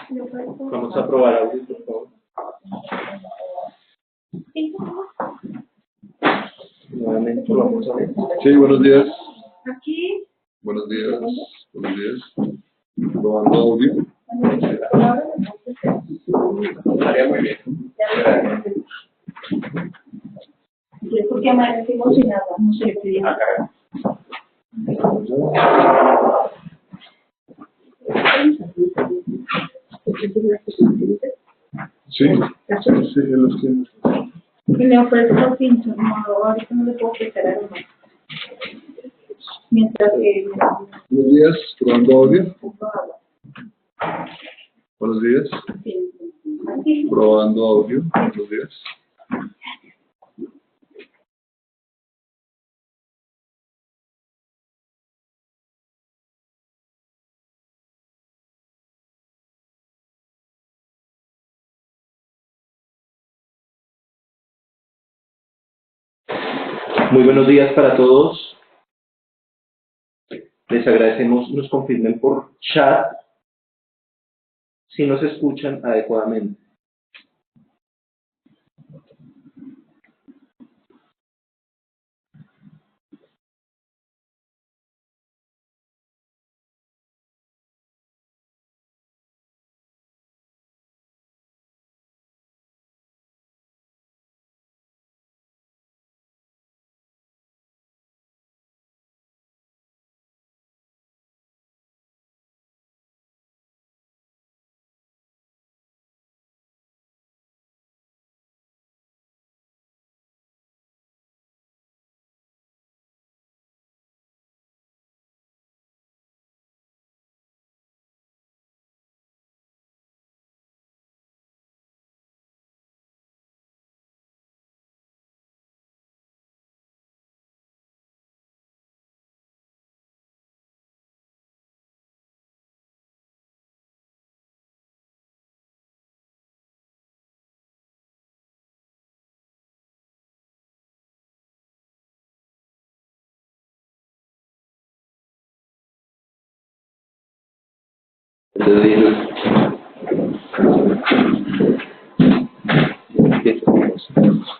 Vamos a probar audio, por favor. Nuevamente lo vamos a ver. Sí, buenos días. Aquí. Buenos días. Buenos días. Probando audio. Estaría muy bien. Porque amanecimos sin nada, no sé qué día. Sí, sí, yo los quiero. Y le ofrezco pincho, no, ahorita no le puedo ofrecer algo más. Mientras que Buenos días, probando audio. Buenos días, aquí. probando audio. Buenos días. Muy buenos días para todos. Les agradecemos, nos confirmen por chat si nos escuchan adecuadamente.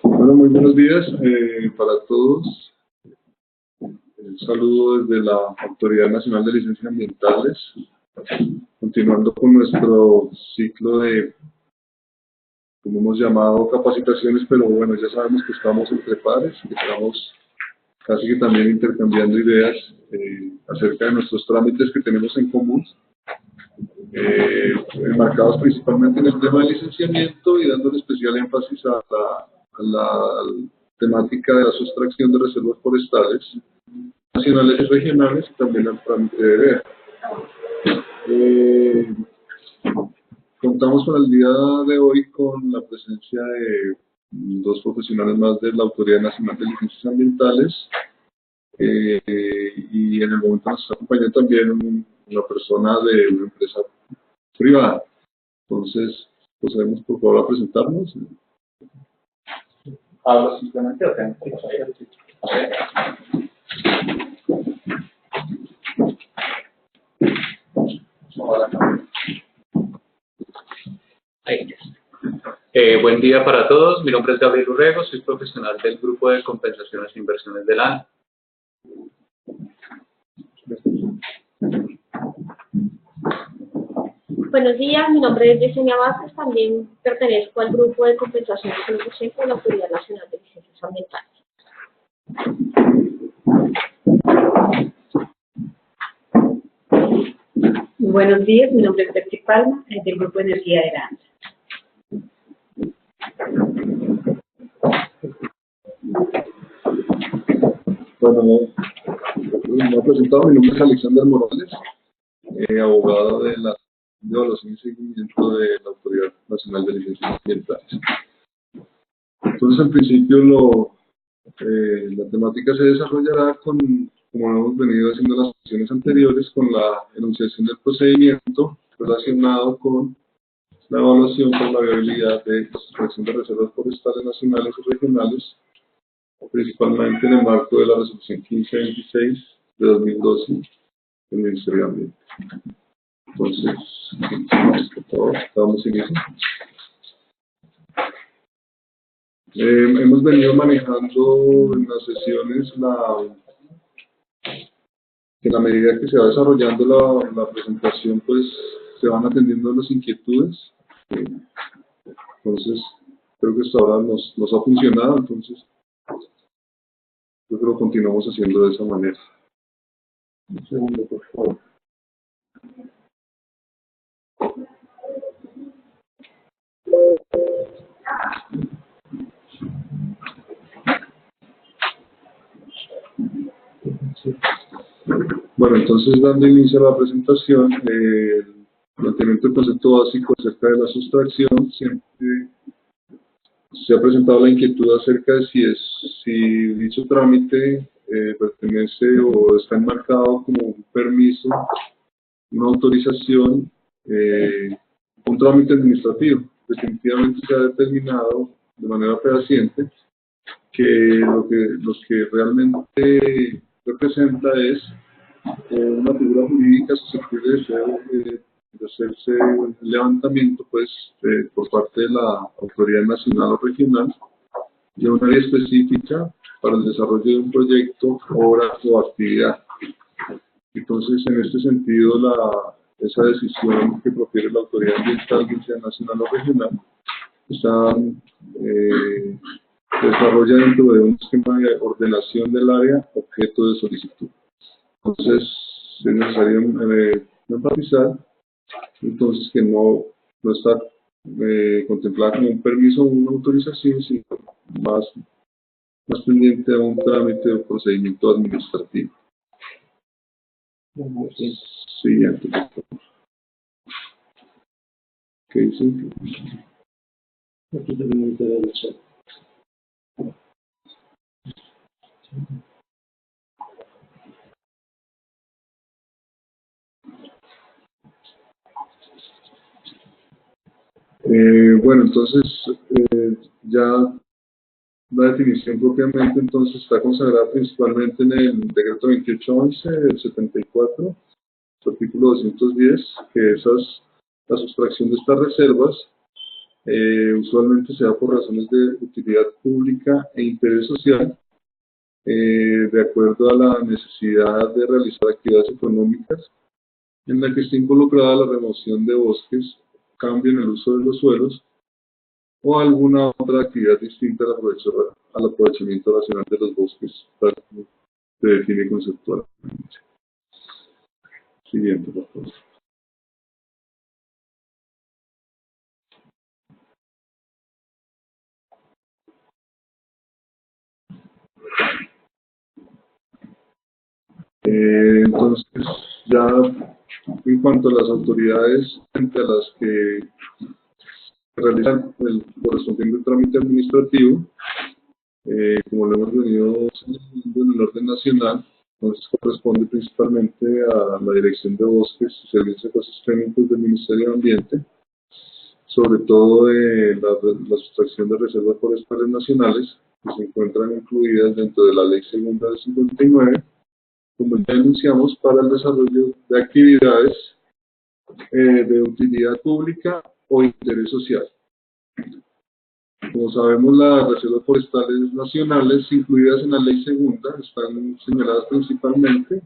Bueno, muy buenos días para todos. Un saludo desde la Autoridad Nacional de Licencias Ambientales. Continuando con nuestro ciclo de, como hemos llamado, capacitaciones, pero bueno, ya sabemos que estamos entre pares, que estamos casi que también intercambiando ideas acerca de nuestros trámites que tenemos en común, enmarcados principalmente en el tema de licenciamiento y dando especial énfasis a la temática de la sustracción de reservas forestales nacionales y regionales y también al trámite de DEA. Contamos con el día de hoy con la presencia de dos profesionales más de la Autoridad Nacional de Licencias Ambientales y en el momento nos acompaña también una persona de una empresa privada. Entonces, procedemos por favor a presentarnos. ¿Hablo simplemente o tengo que Buen día para todos. Mi nombre es Gabriel Urrego, soy profesional del Grupo de Compensaciones e Inversiones del ANE. Buenos días, mi nombre es Yesenia Vázquez, también pertenezco al Grupo de Compensaciones y Inversiones de la Autoridad Nacional de Licencias Ambientales. Buenos días, mi nombre es Betsy Palma, del Grupo de Energía de Aranza. Bueno, me he presentado, mi nombre es Alexander Morales, abogado de la evaluación y seguimiento de la Autoridad Nacional de Licencias Ambientales. Entonces, en principio, la temática se desarrollará como hemos venido haciendo en las sesiones anteriores, con la enunciación del procedimiento relacionado con la evaluación por la viabilidad de la sustracción de reservas forestales nacionales y regionales, principalmente en el marco de la resolución 1526 de 2012 del Ministerio de Ambiente. Entonces, por favor, damos inicio. Hemos venido manejando en las sesiones que en la medida que se va desarrollando la presentación, pues se van atendiendo las inquietudes. Entonces, creo que hasta ahora nos ha funcionado, entonces yo creo que continuamos haciendo de esa manera. Un segundo, por favor. Bueno, entonces dando inicio a la presentación, el planteamiento del concepto básico acerca de la sustracción, siempre se ha presentado la inquietud acerca de si dicho trámite pertenece o está enmarcado como un permiso, una autorización, un trámite administrativo. Definitivamente se ha determinado de manera fehaciente que lo que realmente representa es una figura jurídica susceptible de hacerse un levantamiento pues, por parte de la autoridad nacional o regional de un área específica para el desarrollo de un proyecto, obra o actividad. Entonces, en este sentido, esa decisión que profiere la autoridad ambiental, ya sea nacional o regional, se desarrolla dentro de un esquema de ordenación del área objeto de solicitud. Entonces, es necesario enfatizar entonces que no está contemplada como un permiso o una autorización, sino más pendiente a un trámite o procedimiento administrativo. Siguiente, por favor. ¿Qué dice? Aquí tenemos el chat. Bueno, entonces ya la definición propiamente entonces está consagrada principalmente en el decreto 2811 del 74, su artículo 210, que la sustracción de estas reservas usualmente se da por razones de utilidad pública e interés social, de acuerdo a la necesidad de realizar actividades económicas en la que esté involucrada la remoción de bosques, cambio en el uso de los suelos o alguna otra actividad distinta al aprovechamiento racional de los bosques, tal como se define conceptualmente. Siguiente, por favor. Entonces, ya en cuanto a las autoridades entre las que realizan el correspondiente trámite administrativo, como lo hemos venido señalando en el orden nacional, entonces corresponde principalmente a la Dirección de Bosques y Servicios Ecosistémicos del Ministerio de Ambiente, sobre todo de la sustracción de reservas forestales nacionales, que se encuentran incluidas dentro de la Ley Segunda del 59, como ya anunciamos, para el desarrollo de actividades de utilidad pública o interés social. Como sabemos, las reservas forestales nacionales incluidas en la ley segunda están señaladas principalmente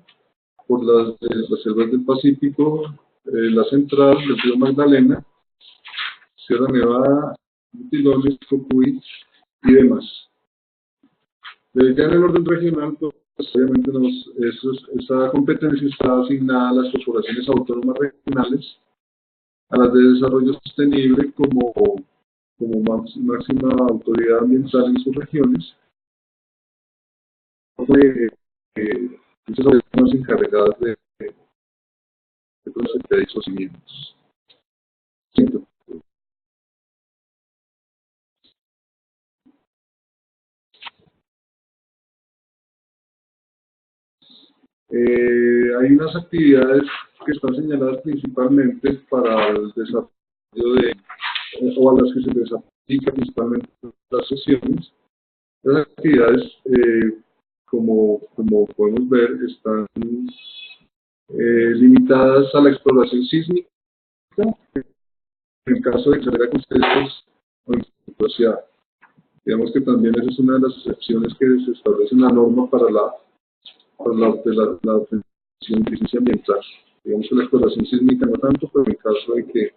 por las reservas del Pacífico, la Central, el río Magdalena, Sierra Nevada, Utilones, Cocuy y demás. Ya en el orden regional, pues obviamente esa competencia está asignada a las corporaciones autónomas regionales, a las de desarrollo sostenible como máxima autoridad ambiental en sus regiones, muchas personas encargadas de proceder y procedimientos. Hay unas actividades que están señaladas principalmente para el desarrollo o a las que se les aplica principalmente las sesiones. Las actividades, como podemos ver, están limitadas a la exploración sísmica, en el caso de que se haga con ustedes o en digamos que también esa es una de las excepciones que se establece en la norma para la prevención de crisis ambiental. Digamos que la exploración sísmica no tanto, pero en caso de que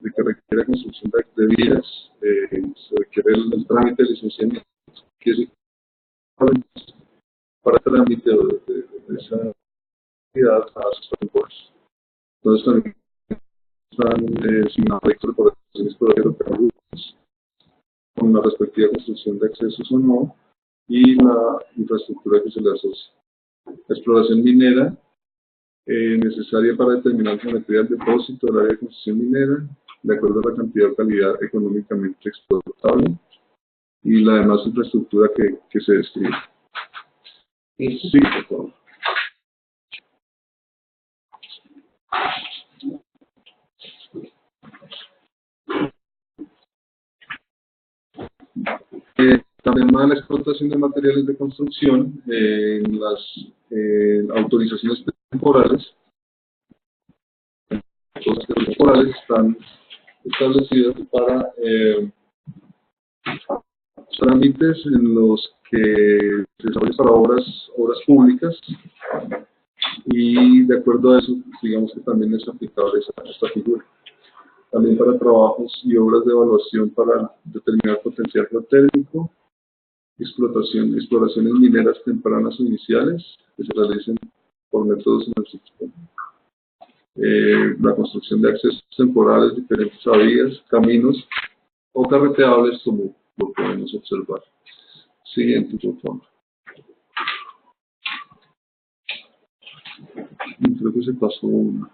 requiera construcción de vías, se requiere el trámite de licenciamiento, que es para el trámite de esa actividad a sus temporadas. Entonces también están sin proyectos de corporaciones por hidrocarburos, con la respectiva construcción de accesos o no, y la infraestructura que se le asocia. La exploración minera, necesaria para determinar la geometría del depósito del área de construcción minera, de acuerdo a la cantidad o calidad económicamente explotable, y la demás infraestructura que se describe. Sí, por favor. También la explotación de materiales de construcción, en las autorizaciones temporales. Las temporales están establecidas para trámites en los que se desarrollan para obras públicas, y de acuerdo a eso, digamos que también es aplicable esta figura. También para trabajos y obras de evaluación para determinar potencial geotérmico, exploraciones mineras tempranas o iniciales que se realicen por métodos energéticos. La construcción de accesos temporales diferentes a vías, caminos o carreteables, como lo podemos observar. Siguiente, por favor. Creo que se pasó una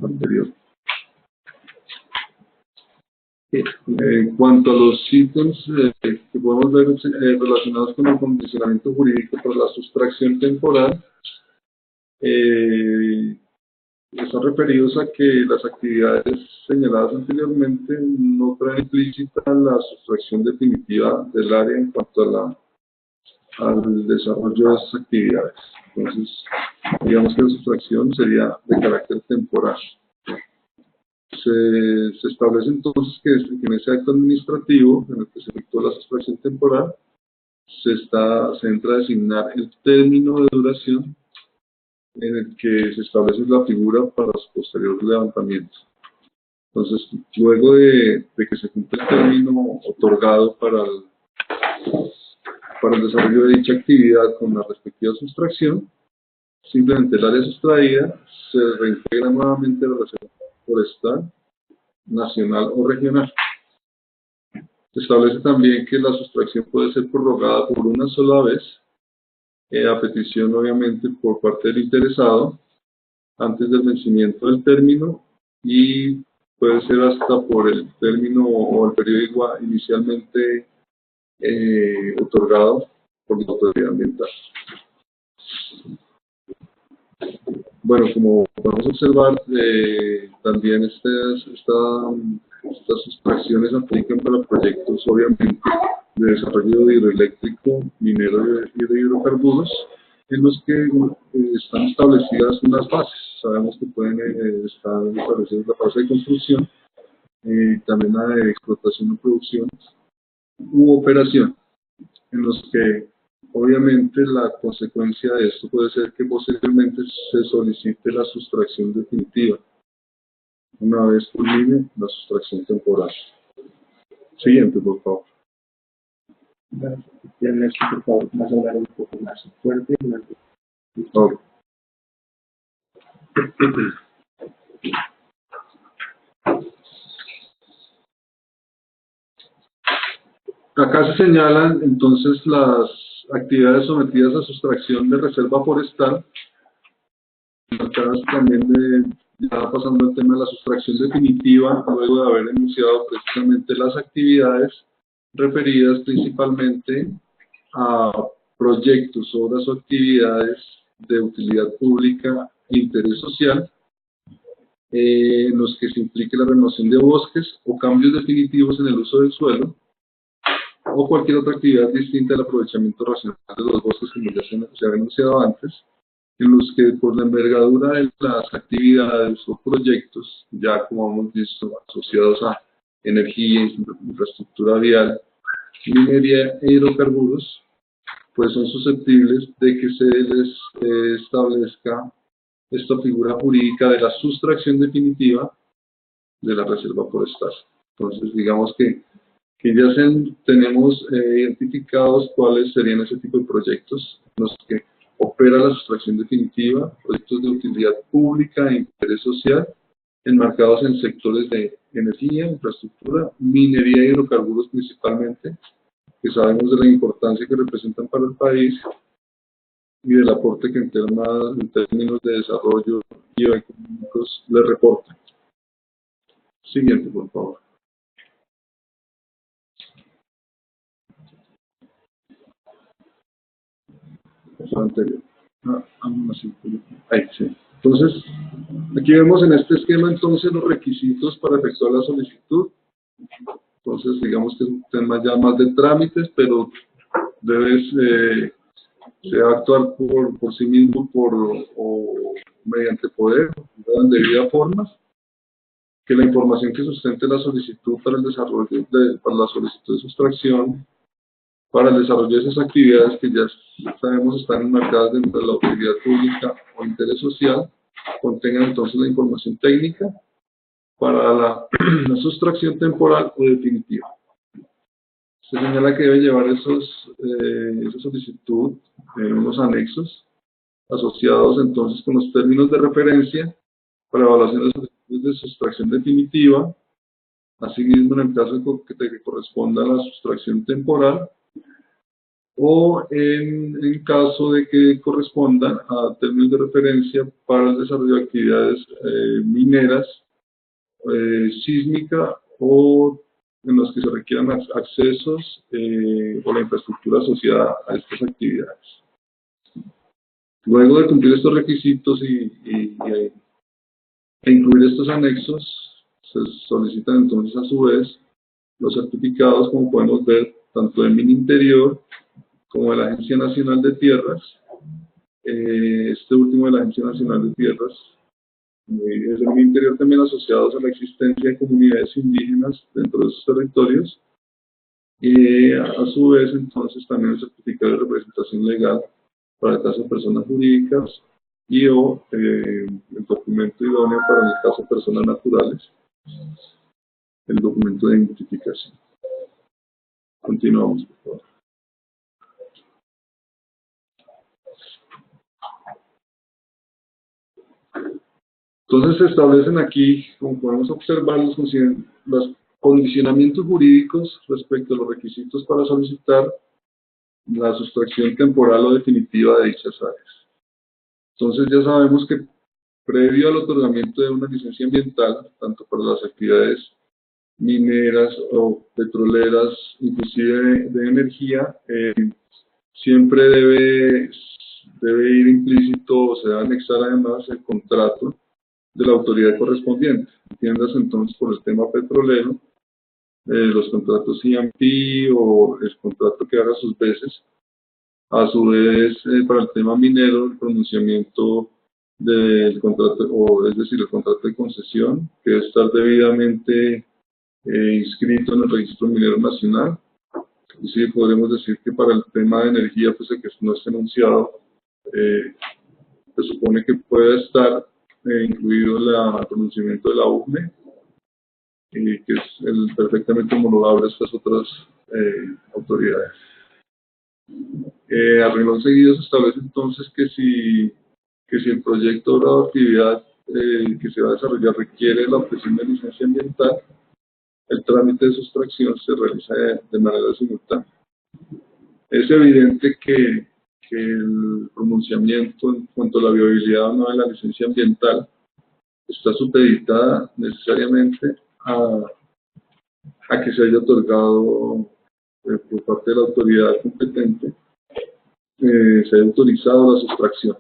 anterior. En cuanto a los ítems que podemos ver relacionados con el condicionamiento jurídico para la sustracción temporal, están referidos a que las actividades señaladas anteriormente no traen implícita la sustracción definitiva del área en cuanto al desarrollo de esas actividades. Entonces, digamos que la sustracción sería de carácter temporal. Se establece entonces que en ese acto administrativo en el que se efectúa la sustracción temporal, se entra a designar el término de duración en el que se establece la figura para su posterior levantamiento. Entonces, luego de que se cumple el término otorgado para el desarrollo de dicha actividad con la respectiva sustracción, simplemente el área sustraída se reintegra nuevamente a la reserva forestal nacional o regional. Se establece también que la sustracción puede ser prorrogada por una sola vez, a petición obviamente por parte del interesado, antes del vencimiento del término, y puede ser hasta por el término o el periodo inicialmente otorgado por la autoridad ambiental. Bueno, como podemos observar, también estas sustracciones aplican para proyectos, obviamente, de desarrollo hidroeléctrico, minero y de hidrocarburos, en los que están establecidas unas bases. Sabemos que pueden estar establecidas la fase de construcción, también la de explotación y producción, u operación, en los que obviamente la consecuencia de esto puede ser que posteriormente se solicite la sustracción definitiva, una vez culmine la sustracción temporal. Siguiente, por favor. Ernesto, por favor, vas a hablar un poco más fuerte. Ok. Acá se señalan entonces las actividades sometidas a sustracción de reserva forestal. Acá también ya pasando al tema de la sustracción definitiva, luego de haber enunciado precisamente las actividades referidas principalmente a proyectos, obras o actividades de utilidad pública e interés social, en los que se implique la renovación de bosques o cambios definitivos en el uso del suelo, o cualquier otra actividad distinta al aprovechamiento racional de los bosques, como ya se había anunciado antes, en los que por la envergadura de las actividades o proyectos, ya como hemos visto, asociados a energía, infraestructura vial, minería e hidrocarburos, pues son susceptibles de que se les establezca esta figura jurídica de la sustracción definitiva de la reserva forestal. Entonces, digamos que ya tenemos identificados cuáles serían ese tipo de proyectos en los que opera la sustracción definitiva, proyectos de utilidad pública e interés social, enmarcados en sectores de energía, infraestructura, minería y hidrocarburos principalmente, que sabemos de la importancia que representan para el país y del aporte que en términos de desarrollo y económicos le reportan. Siguiente, por favor. Anterior. Ahí, sí. Entonces, aquí vemos en este esquema entonces los requisitos para efectuar la solicitud. Entonces, digamos que es un tema ya más de trámites, pero se va a actuar por sí mismo o mediante poder, en debida forma, que la información que sustente la solicitud para el desarrollo para la solicitud de sustracción, para el desarrollo de esas actividades que ya sabemos están enmarcadas dentro de la utilidad pública o interés social, contengan entonces la información técnica para la sustracción temporal o definitiva. Se señala que debe llevar esa solicitud en unos anexos asociados entonces con los términos de referencia para evaluación de solicitudes de sustracción definitiva, asimismo en el caso de que corresponda a la sustracción temporal, o en caso de que correspondan a términos de referencia para el desarrollo de actividades mineras, sísmica o en los que se requieran accesos o la infraestructura asociada a estas actividades. Luego de cumplir estos requisitos e incluir estos anexos, se solicitan entonces a su vez los certificados, como podemos ver, tanto de Mininterior como de la Agencia Nacional de Tierras. Este último de la Agencia Nacional de Tierras es el Mininterior, también asociados a la existencia de comunidades indígenas dentro de esos territorios. A su vez, entonces, también el certificado de representación legal para el caso de personas jurídicas y o el documento idóneo para el caso de personas naturales, el documento de identificación. Continuamos, por favor. Entonces se establecen aquí, como podemos observar, los condicionamientos jurídicos respecto a los requisitos para solicitar la sustracción temporal o definitiva de dichas áreas. Entonces ya sabemos que previo al otorgamiento de una licencia ambiental, tanto para las actividades mineras o petroleras, inclusive de energía, siempre debe ir implícito o se debe anexar además el contrato de la autoridad correspondiente. Entiendas entonces por el tema petrolero, los contratos IAMPI o el contrato que haga sus veces. A su vez, para el tema minero, el pronunciamiento del contrato, o es decir, el contrato de concesión, que debe estar debidamente inscrito en el Registro Minero Nacional. Y sí, podremos decir que para el tema de energía, pues el que no esté enunciado, se supone que puede estar incluido el pronunciamiento de la UCME, que es perfectamente homologable a estas otras autoridades. A renglón seguido se establece entonces que si el proyecto o actividad que se va a desarrollar requiere la obtención de licencia ambiental, el trámite de sustracción se realiza de manera simultánea. Es evidente que el pronunciamiento en cuanto a la viabilidad o no de la licencia ambiental está supeditada necesariamente a que se haya otorgado por parte de la autoridad competente, se haya autorizado la sustracción.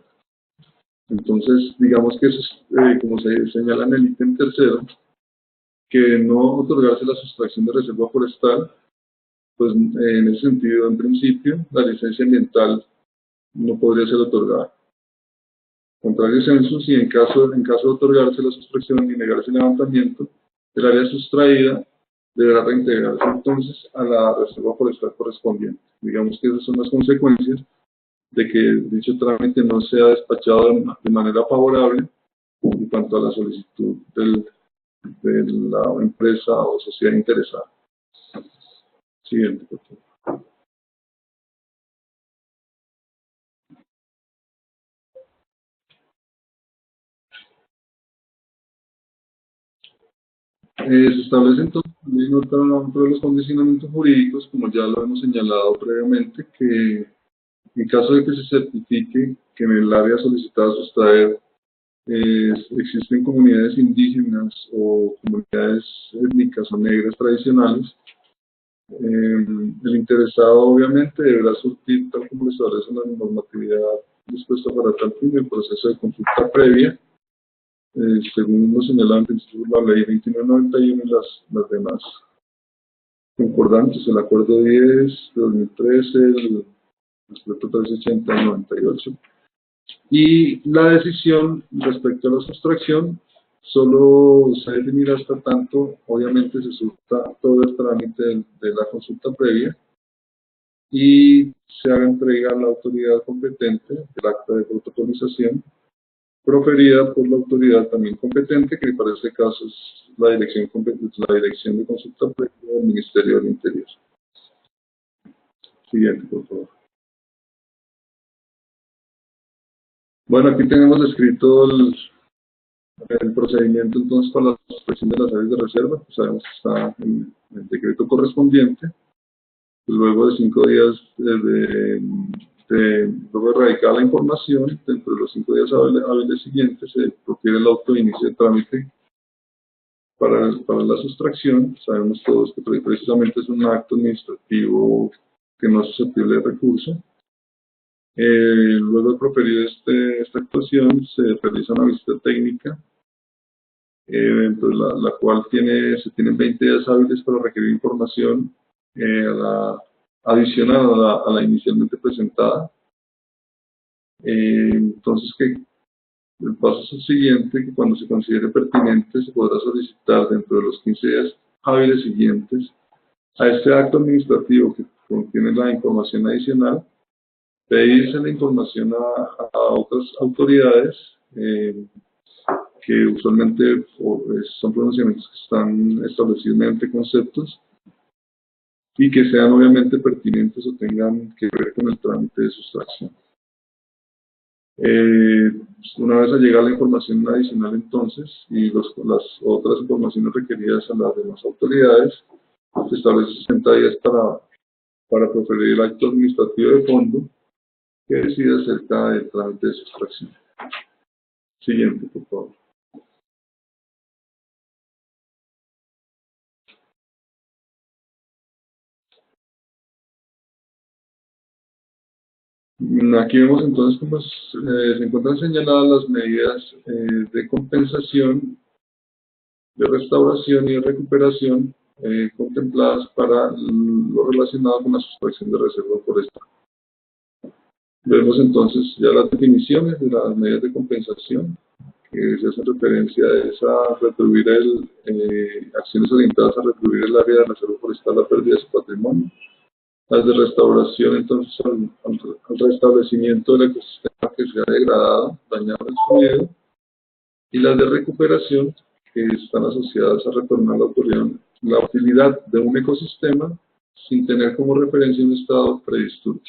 Entonces, digamos que eso es, como se señala en el ítem tercero, que no otorgarse la sustracción de reserva forestal, pues en ese sentido, en principio, la licencia ambiental no podría ser otorgada. Contrario censo, si en caso de otorgarse la sustracción y negarse el levantamiento, el área sustraída deberá reintegrarse entonces a la reserva forestal correspondiente. Digamos que esas son las consecuencias de que dicho trámite no sea despachado de manera favorable en cuanto a la solicitud de la empresa o sociedad interesada. Siguiente, por favor. Se establece entonces también otro de los condicionamientos jurídicos, como ya lo hemos señalado previamente, que en caso de que se certifique que en el área solicitada sustraer existen comunidades indígenas o comunidades étnicas o negras tradicionales, el interesado obviamente deberá surtir, tal como lo establece la normatividad dispuesta para tal fin, el proceso de consulta previa, según lo señalado en principio la ley 2991 y las demás concordantes, el acuerdo 10 de 2013, el decreto 380 y 98. Y la decisión respecto a la sustracción solo se definirá hasta tanto, obviamente, se surta todo el trámite de la consulta previa y se haga entrega a la autoridad competente del acta de protocolización proferida por la autoridad también competente, que para este caso es la dirección de consulta previa del Ministerio del Interior. Siguiente, por favor. Bueno, aquí tenemos descrito el procedimiento entonces para la sustracción de las áreas de reserva. Pues sabemos que está en el decreto correspondiente. Luego de 5 días luego de erradicar la información, dentro de los 5 días hábiles siguientes se profiere el auto de inicio de trámite para la sustracción. Sabemos todos que precisamente es un acto administrativo que no es susceptible de recurso. Luego de proferir esta actuación, se realiza una visita técnica, dentro de la cual se tienen 20 días hábiles para requerir información adicional a la inicialmente presentada. Entonces, el paso es el siguiente, que cuando se considere pertinente se podrá solicitar dentro de los 15 días hábiles siguientes a este acto administrativo que contiene la información adicional, pedirse la información a otras autoridades que usualmente son pronunciamientos que están establecidos mediante conceptos y que sean obviamente pertinentes o tengan que ver con el trámite de sustracción. Una vez al llegar la información adicional entonces y las otras informaciones requeridas a las demás autoridades, se establece 60 días para proferir el acto administrativo de fondo que decide acerca del trámite de sustracción. Siguiente, por favor. Aquí vemos entonces cómo se encuentran señaladas las medidas de compensación, de restauración y de recuperación contempladas para lo relacionado con la sustracción de reserva forestal. Vemos entonces ya las definiciones de las medidas de compensación, que se hacen referencia a retribuir acciones orientadas a retribuir el área de reserva forestal a pérdida de su patrimonio, Las de restauración, entonces, al restablecimiento del ecosistema que se ha degradado, dañado o destruido. Y las de recuperación, que están asociadas a retornar la utilidad de un ecosistema sin tener como referencia un estado predisturbio.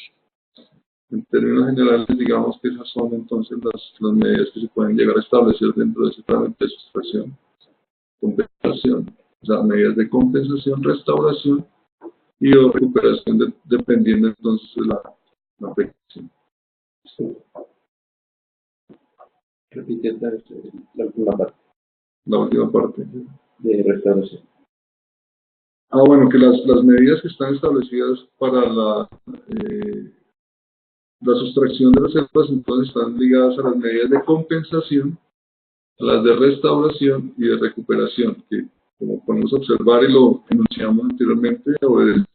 En términos generales, digamos que esas son entonces las medidas que se pueden llegar a establecer dentro de ese trámite de sustracción, compensación, o sea, medidas de compensación, restauración y o recuperación dependiendo entonces de la afectación. Repite la última parte La última parte. de restauración. Bueno, que las medidas que están establecidas para la sustracción de reservas entonces están ligadas a las medidas de compensación, a las de restauración y de recuperación, que como podemos observar y lo enunciamos anteriormente, obedecen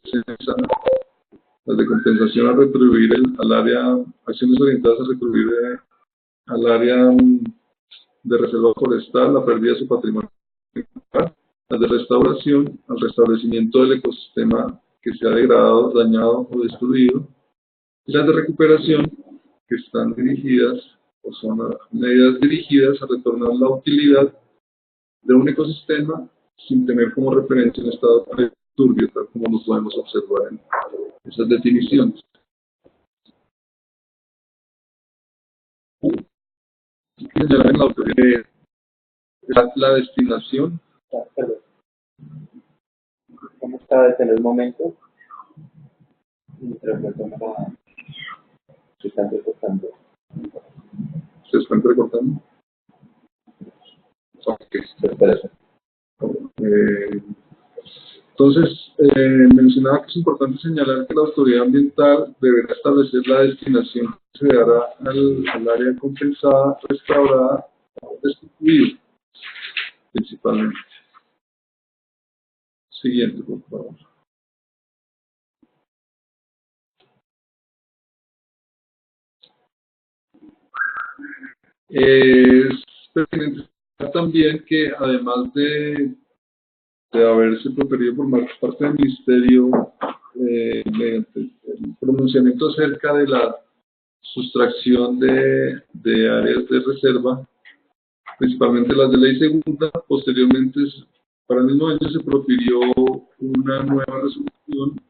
las de compensación a retribuir al área, acciones orientadas a retribuir al área de reserva forestal, la pérdida de su patrimonio, las de restauración, al restablecimiento del ecosistema que se ha degradado, dañado o destruido, y las de recuperación, que están dirigidas o son medidas dirigidas a retornar la utilidad de un ecosistema sin tener como referencia un estado turbio, tal como lo podemos observar en esas definiciones. La destinación. Vamos a detener un momento mientras se están recortando. ¿Se están recortando? Ok. Entonces, mencionaba que es importante señalar que la autoridad ambiental deberá establecer la destinación que se dará al área compensada, restaurada o destruida, principalmente. Siguiente, por favor. Es pertinente también que además de haberse proferido por parte del Ministerio mediante el pronunciamiento acerca de la sustracción de áreas de reserva, principalmente las de ley segunda, posteriormente para el mismo año se profirió una nueva resolución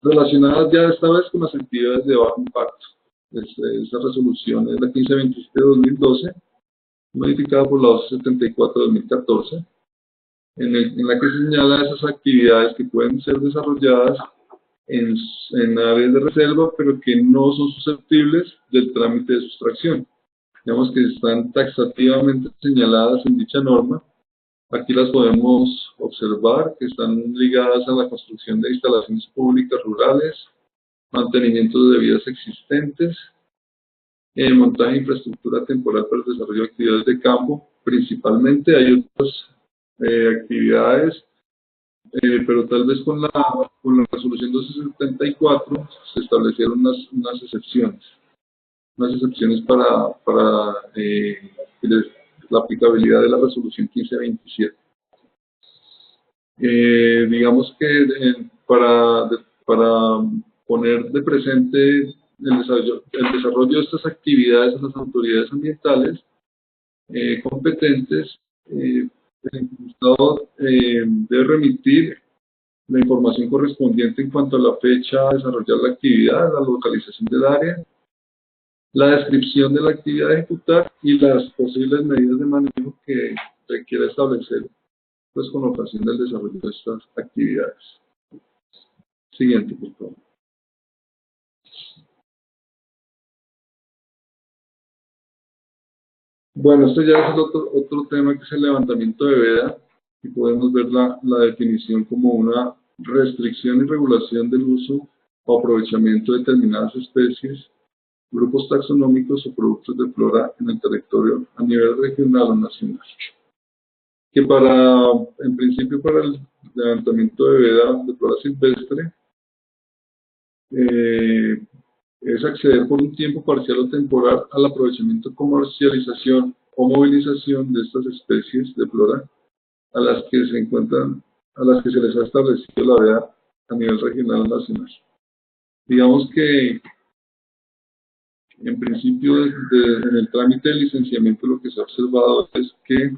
relacionada ya esta vez con las actividades de bajo impacto. Esa resolución es la 1527 de 2012, modificada por la 1274 de 2014, en la que se señala esas actividades que pueden ser desarrolladas en áreas de reserva, pero que no son susceptibles del trámite de sustracción. Digamos que están taxativamente señaladas en dicha norma. Aquí las podemos observar, que están ligadas a la construcción de instalaciones públicas rurales, mantenimiento de vías existentes, montaje de infraestructura temporal para el desarrollo de actividades de campo. Principalmente hay otras actividades, pero tal vez con la resolución 1274 se establecieron unas excepciones. Unas excepciones para la aplicabilidad de la resolución 1527. Digamos que para poner de presente el desarrollo de estas actividades a las autoridades ambientales competentes, el Estado debe remitir la información correspondiente en cuanto a la fecha a desarrollar la actividad, la localización del área, la descripción de la actividad a ejecutar y las posibles medidas de manejo que requiera establecer pues, con ocasión del desarrollo de estas actividades. Siguiente, por favor. Bueno, esto ya es otro tema que es el levantamiento de veda, y podemos ver la definición como una restricción y regulación del uso o aprovechamiento de determinadas especies, grupos taxonómicos o productos de flora en el territorio a nivel regional o nacional. Que en principio para el levantamiento de veda de flora silvestre, es acceder por un tiempo parcial o temporal al aprovechamiento, comercialización o movilización de estas especies de flora a las que se les ha establecido la veda a nivel regional o nacional. Digamos que en principio en el trámite de licenciamiento lo que se ha observado es que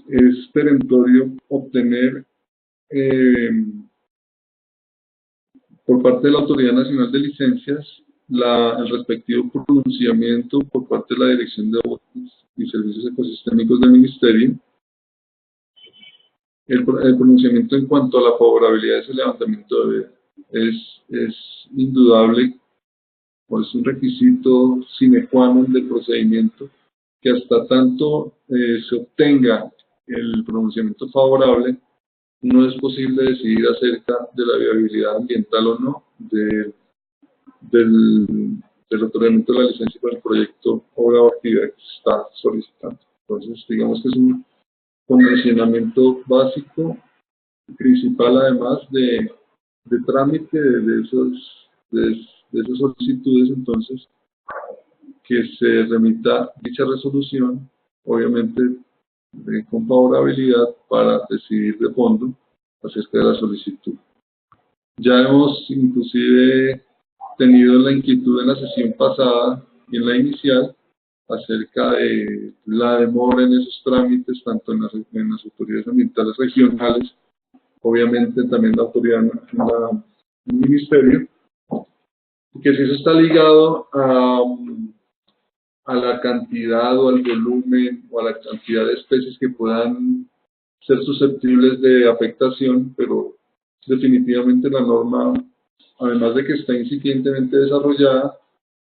es perentorio obtener por parte de la Autoridad Nacional de Licencias el respectivo pronunciamiento por parte de la Dirección de Aguas y Servicios Ecosistémicos del Ministerio. El pronunciamiento en cuanto a la favorabilidad de ese levantamiento de veda es indudable, o es un requisito sine qua non del procedimiento, que hasta tanto se obtenga el pronunciamiento favorable, no es posible decidir acerca de la viabilidad ambiental o no del otorgamiento de la licencia para el proyecto, obra o actividad que se está solicitando. Entonces, digamos que es un condicionamiento básico, principal además de trámite de esas solicitudes. Entonces, que se remita dicha resolución, obviamente con favorabilidad, para decidir de fondo acerca de la solicitud. Ya hemos inclusive tenido la inquietud en la sesión pasada y en la inicial acerca de la demora en esos trámites, tanto en las autoridades ambientales regionales, obviamente también la autoridad, el ministerio, que si eso está ligado a la cantidad o al volumen o a la cantidad de especies que puedan ser susceptibles de afectación, pero definitivamente la norma, además de que está incipientemente desarrollada,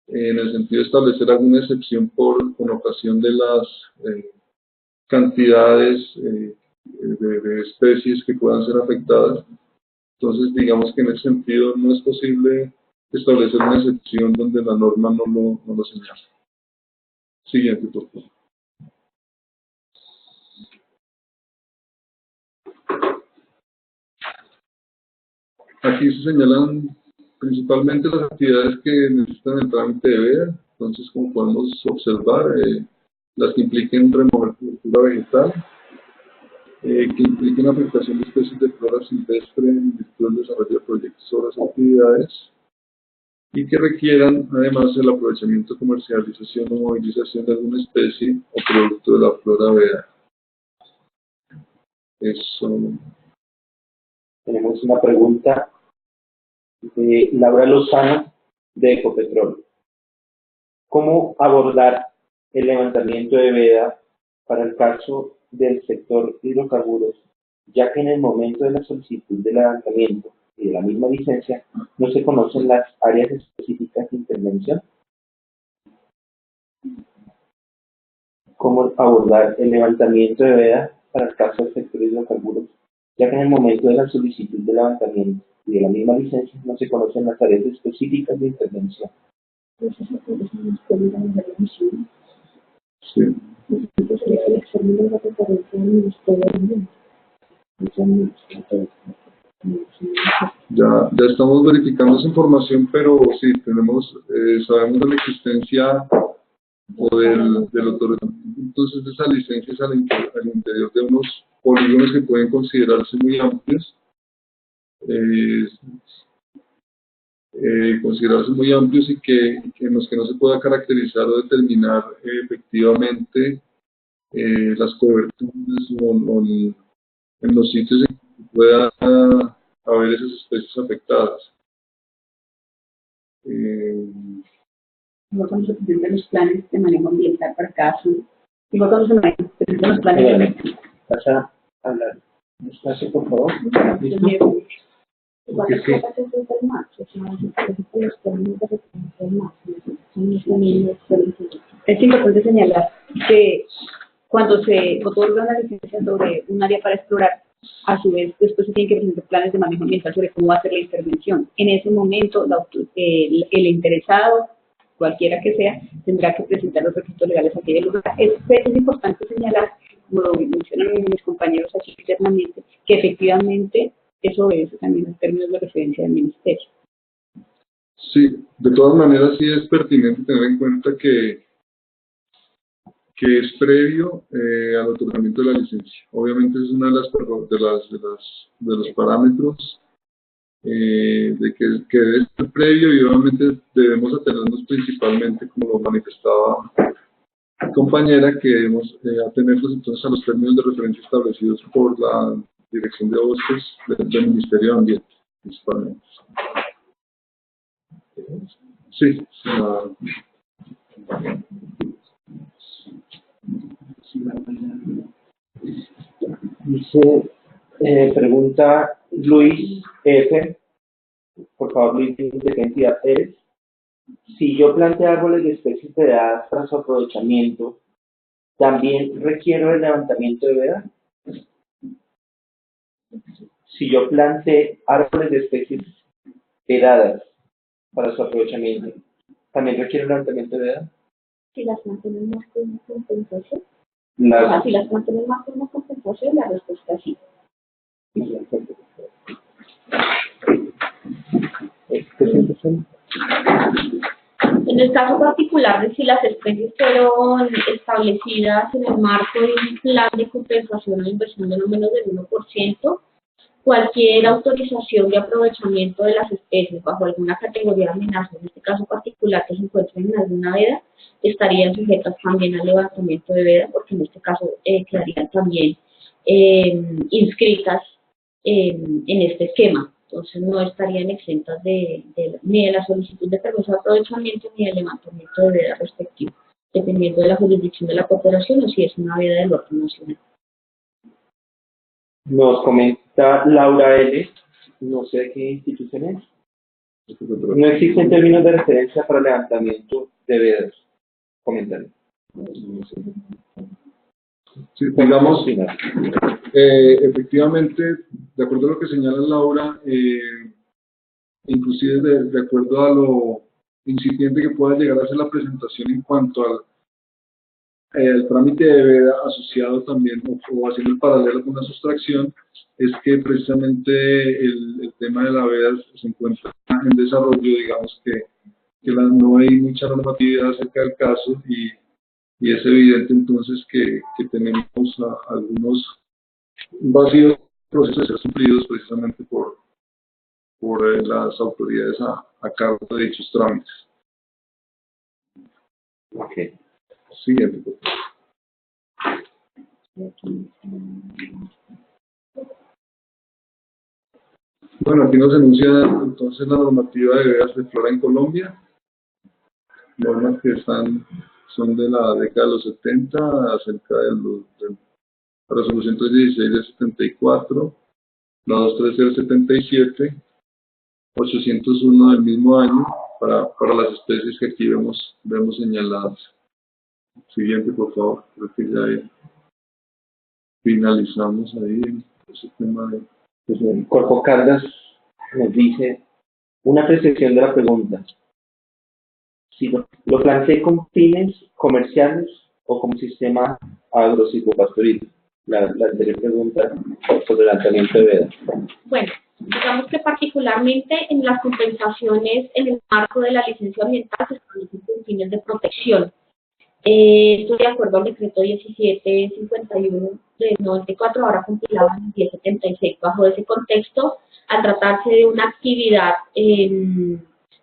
en el sentido de establecer alguna excepción con ocasión de las cantidades de especies que puedan ser afectadas. Entonces, digamos que en ese sentido no es posible establecer una excepción donde la norma no lo señala. Siguiente, por favor. Aquí se señalan principalmente las actividades que necesitan el trámite de veda. Entonces, como podemos observar, las que impliquen remover cobertura vegetal, que impliquen afectación de especies de flora silvestre en virtud del desarrollo de proyectos, obras o actividades, y que requieran además el aprovechamiento, comercialización o movilización de alguna especie o producto de la flora veda. Eso. Tenemos una pregunta de Laura Lozano de Ecopetrol. ¿Cómo abordar el levantamiento de veda para el caso del sector hidrocarburos, ya que en el momento de la solicitud de levantamiento y de la misma licencia no se conocen las áreas específicas de intervención? ¿Cómo abordar el levantamiento de veda para el caso del sector hidrocarburos, ya que en el momento de la solicitud de levantamiento y de la misma licencia no se conocen las áreas específicas de intervención? Sí. Ya estamos verificando esa información, pero sí, sabemos de la existencia o del otorgamiento entonces de esas licencias al interior de unos polígonos que pueden considerarse muy amplios, y que en los que no se pueda caracterizar o determinar efectivamente las coberturas o en los sitios en que pueda haber esas especies afectadas. Igual cuando se presentan los planes de manejo ambiental para cada zona. Igual cuando se presentan los planes de manejo. ¿Vas a hablar despacio, por favor? ¿Listo? Igual Sí, sí. es que se el macho, o sea, los términos de referencia del macho, Es importante señalar que cuando se otorga una licencia sobre un área para explorar, a su vez, después se tienen que presentar planes de manejo ambiental sobre cómo va a ser la intervención. En ese momento, el interesado, cualquiera que sea, tendrá que presentar los requisitos legales aquí del lugar. Es importante señalar, como lo mencionan mis compañeros aquí internamente, que efectivamente eso obedece también los términos de referencia del Ministerio. Sí, de todas maneras sí es pertinente tener en cuenta que es previo al otorgamiento de la licencia. Obviamente es una de los parámetros de que debe ser previo y obviamente debemos atenernos principalmente, como lo manifestaba mi compañera, que debemos atenernos entonces a los términos de referencia establecidos por la Dirección de Bosques del Ministerio de Ambiente, principalmente. Sí, Dice, pregunta Luis F. Por favor, Luis, ¿de qué entidad eres? Si yo planteo árboles de especies vedadas para su aprovechamiento, ¿también requiero el levantamiento de veda? Si yo planteo árboles de especies vedadas para su aprovechamiento, ¿también requiere el levantamiento de veda? Si las mantenemos con una compensación. O sea, si las mantenemos con una compensación, la respuesta es sí. En el caso particular de si las especies fueron establecidas en el marco de un plan de compensación o inversión de no menos del 1%, cualquier autorización de aprovechamiento de las especies bajo alguna categoría de amenaza, en este caso particular que se encuentren en alguna veda, estarían sujetas también al levantamiento de veda, porque en este caso quedarían también inscritas en este esquema. Entonces no estarían exentas ni de la solicitud de permiso de aprovechamiento ni del levantamiento de veda respectivo, dependiendo de la jurisdicción de la cooperación o si es una veda del orden nacional. Nos comenta Laura L., no sé de qué institución es. No existen términos de referencia para levantamiento de vedas. Comentario. Sí, digamos, efectivamente, de acuerdo a lo que señala Laura, inclusive de acuerdo a lo incipiente que pueda llegar a ser la presentación en cuanto al el trámite de veda asociado también o haciendo el paralelo con la sustracción, es que precisamente el tema de la veda se encuentra en desarrollo, digamos que no hay mucha normatividad acerca del caso y es evidente entonces que tenemos algunos vacíos procesos de ser cumplidos precisamente por las autoridades a cargo de dichos trámites. Okay. Siguiente, por favor. Bueno, aquí nos enuncia entonces la normativa de vedas de flora en Colombia, normas que son de la década de los 70, acerca de la resolución 316 del 74, la 213 del 77, 801 del mismo año, para las especies que aquí vemos señaladas. Siguiente, por favor. Creo que ya finalizamos ahí ese tema de... Pues el Corpo Caldas nos dice una apreciación de la pregunta. Si lo planteé con fines comerciales o como sistema agrosilvopastoril. La anterior pregunta sobre el lanzamiento de veda. Bueno, digamos que particularmente en las compensaciones en el marco de la licencia ambiental se establecen con fines de protección. Estoy de acuerdo al decreto 1751 del 94, ahora compilado en el 1076. Bajo ese contexto, al tratarse de una actividad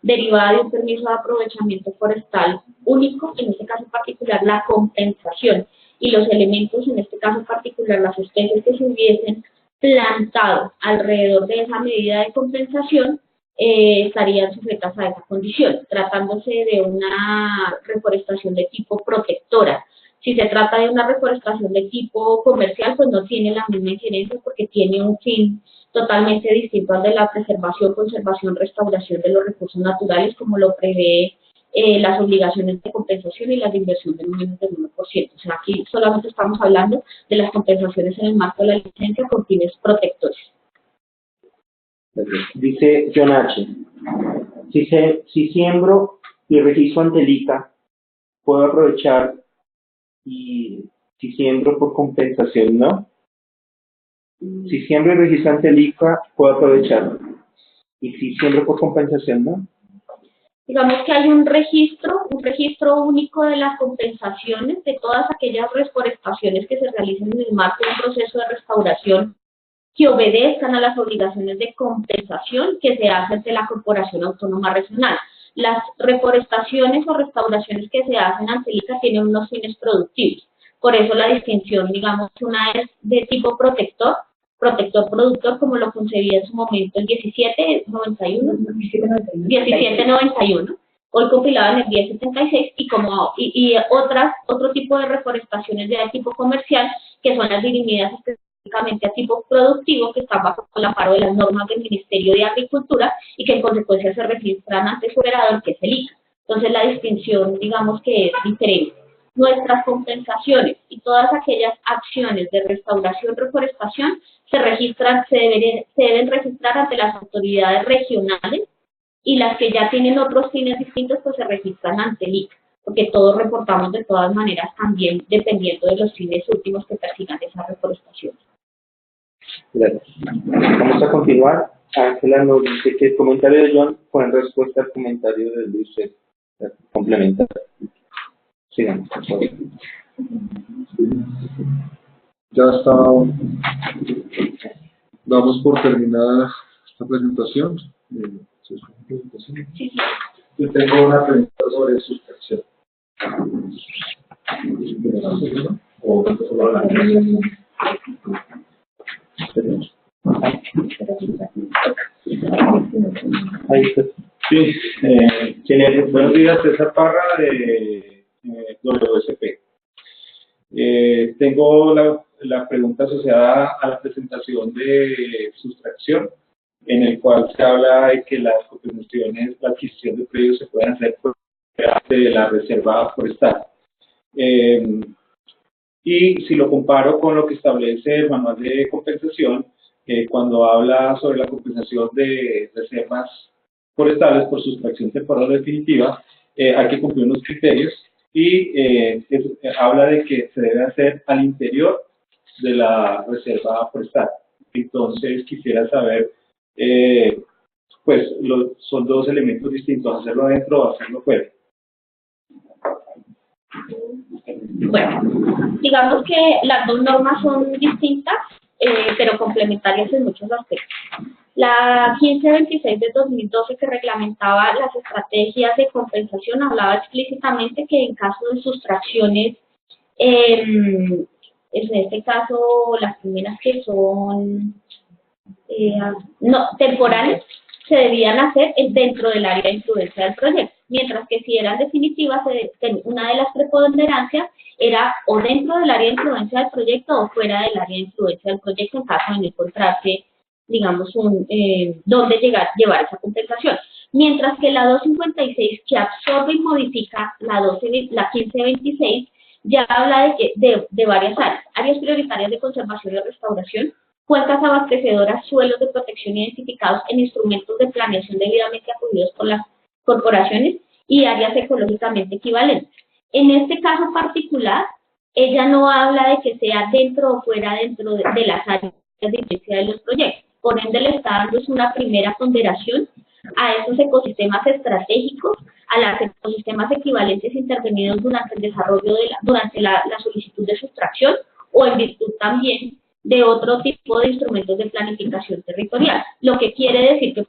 derivada de un permiso de aprovechamiento forestal único, en este caso particular la compensación, y los elementos, en este caso particular las especies que se hubiesen plantado alrededor de esa medida de compensación, estarían sujetas a esa condición, tratándose de una reforestación de tipo protectora. Si se trata de una reforestación de tipo comercial, pues no tiene la misma injerencia porque tiene un fin totalmente distinto al de la preservación, conservación, restauración de los recursos naturales, como lo prevé las obligaciones de compensación y las de inversión de no menos del 1%. O sea, aquí solamente estamos hablando de las compensaciones en el marco de la licencia con fines protectores. Dice John H. Si siembro y registro ante el ICA, ¿puedo aprovechar? Y si siembro por compensación, ¿no? Si siembro y registro ante el ICA, ¿puedo aprovechar? Y si siembro por compensación, ¿no? Digamos que hay un registro único de las compensaciones de todas aquellas reforestaciones que se realicen en el marco de un proceso de restauración que obedezcan a las obligaciones de compensación que se hacen de la Corporación Autónoma Regional. Las reforestaciones o restauraciones que se hacen ante el ICA tienen unos fines productivos. Por eso la distinción, digamos, una es de tipo protector, productor, como lo concebía en su momento el 1791, hoy compilado en el 1076, y otro tipo de reforestaciones de tipo comercial, que son las dirimidas específicamente a tipo productivo, que están bajo el amparo de las normas del Ministerio de Agricultura y que en consecuencia se registran ante su operador, que es el ICA. Entonces la distinción, digamos, que es diferente. Nuestras compensaciones y todas aquellas acciones de restauración, reforestación, se deben registrar ante las autoridades regionales, y las que ya tienen otros fines distintos pues se registran ante el ICA, porque todos reportamos de todas maneras también dependiendo de los fines últimos que persigan esa reforestación. Gracias. Vamos a continuar. Ángela nos dice que el comentario de John fue en respuesta al comentario de Luis. Complementar. Sigamos, por favor. Ya está. Damos por terminada esta presentación. Sí. Yo tengo una pregunta sobre sustracción. Ahí está. Sí, buenos días, César Parra de WSP. Tengo la pregunta asociada a la presentación de sustracción, en el cual se habla de que las compensaciones, la adquisición de predios se pueden hacer por parte de la reserva forestal. Y si lo comparo con lo que establece el manual de compensación, cuando habla sobre la compensación de reservas forestales por sustracción temporal o definitiva, hay que cumplir unos criterios y habla de que se debe hacer al interior de la reserva forestal. Entonces quisiera saber, pues son dos elementos distintos, hacerlo adentro o hacerlo fuera. Bueno, digamos que las dos normas son distintas, pero complementarias en muchos aspectos. La 1526 de 2012, que reglamentaba las estrategias de compensación, hablaba explícitamente que en caso de sustracciones, en este caso las primeras que son temporales, se debían hacer dentro del área de influencia del proyecto, mientras que si eran definitivas, una de las preponderancias era o dentro del área de influencia del proyecto o fuera del área de influencia del proyecto, en caso de no encontrarse, digamos, dónde llevar esa compensación. Mientras que la 256, que absorbe y modifica la 1526, ya habla de varias áreas prioritarias de conservación y restauración, cuencas abastecedoras, suelos de protección identificados en instrumentos de planeación debidamente acudidos por las corporaciones y áreas ecológicamente equivalentes. En este caso particular, ella no habla de que sea dentro o fuera dentro de las áreas de influencia de los proyectos. Por ende, le está dando una primera ponderación a esos ecosistemas estratégicos, a los ecosistemas equivalentes intervenidos durante el desarrollo, durante la solicitud de sustracción, o en virtud también de otro tipo de instrumentos de planificación territorial. Lo que quiere decir que